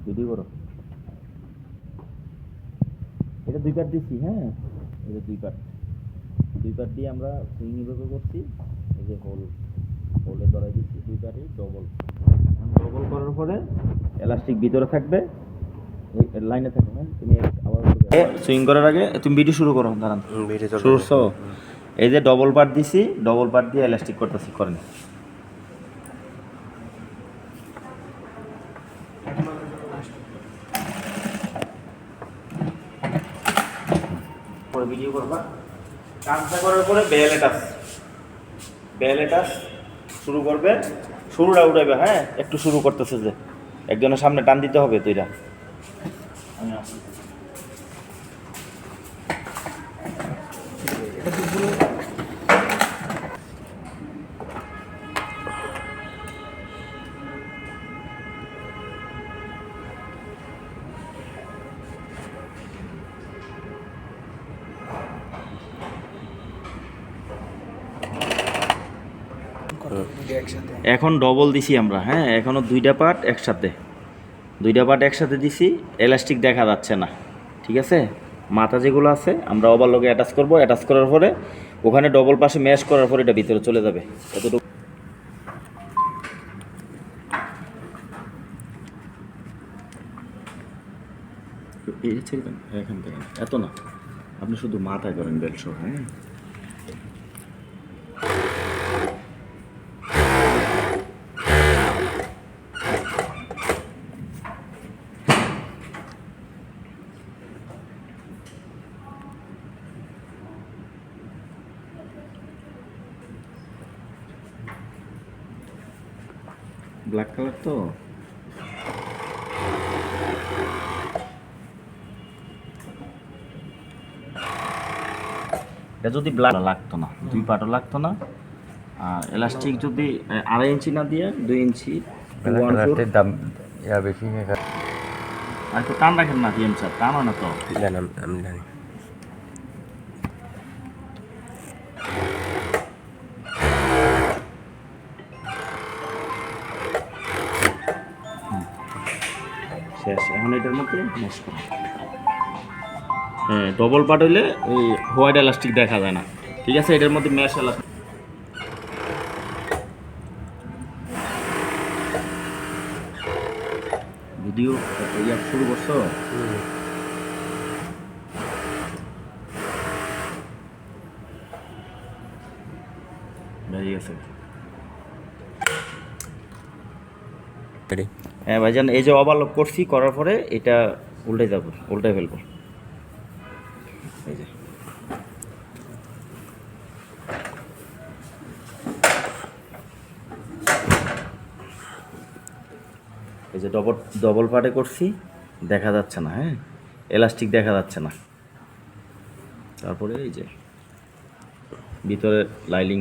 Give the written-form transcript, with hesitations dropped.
Video করো। এটা 2 part দিচ্ছি, হ্যাঁ এটা 2 পার্ট দিয়ে আমরা সুইং এইভাবে করছি। এই যে হোলে ধরাই দিচ্ছি 2 পার্টই ডবল করার পরে এলাস্টিক ভিতরে থাকবে, লাইনে থাকবে। হ্যাঁ তুমি আবার সুইং করার আগে তুমি ভিডিও শুরু করো। দাঁড়ান, শুরু করছো। এই যে ডবল পার্ট দিছি, ডবল পার্ট দিয়ে এলাস্টিক করতেছি, করেন। পরে ভিডিও করবা। কাজটা করার পরে বেলেটাস শুরু করবে, শুরুটা উঠাবে। হ্যাঁ একটু শুরু করতেছে যে একজনের সামনে টান দিতে হবে তুইরা। এখন ডবল দিছি আমরা, হ্যাঁ এখনো 2টা পার্ট একসাথে দিছি। এলাস্টিক দেখা যাচ্ছে না, ঠিক আছে। মাথা যেগুলো আছে আমরা ওভারলকে অ্যাটাচ করব, অ্যাটাচ করার পরে ওখানে ডবল পাশে ম্যাশ করার পরে এটা ভিতরে চলে যাবে। এতটুকু এখান থেকে এত না, আপনি শুধু মাথায় করেন বেল্ট সহ। হ্যাঁ ব্ল্যাক কালার তো এটা যদি ব্ল্যাক লাগতো না, 2 পার্টও লাগতো না। আর এলাস্টিক যদি 2.5 ইঞ্চি না দিয়ে 2 ইঞ্চি দাম বেশি। আর একটু টান রাখেন না টিএম স্যার, টানো না তো। আমি জানি। শেষ। এখন এটার মধ্যে ম্যাশ করো। হ্যাঁ ডবল পার্ট হইলে ওই হোয়াইট এলাস্টিক দেখা যায় না, ঠিক আছে। এটার মধ্যে ম্যাশ এলাস্টিক ভিডিও শুরু করছো। বেরিয়ে গেছে। হ্যাঁ ভাইজান, এই যে ওভারলক করছি, করার পরে এটা উল্টে ফেলবো। এই যে ডবল পার্টে করছি, দেখা যাচ্ছে না। হ্যাঁ এলাস্টিক দেখা যাচ্ছে না। তারপরে এই যে ভিতরে লাইলিং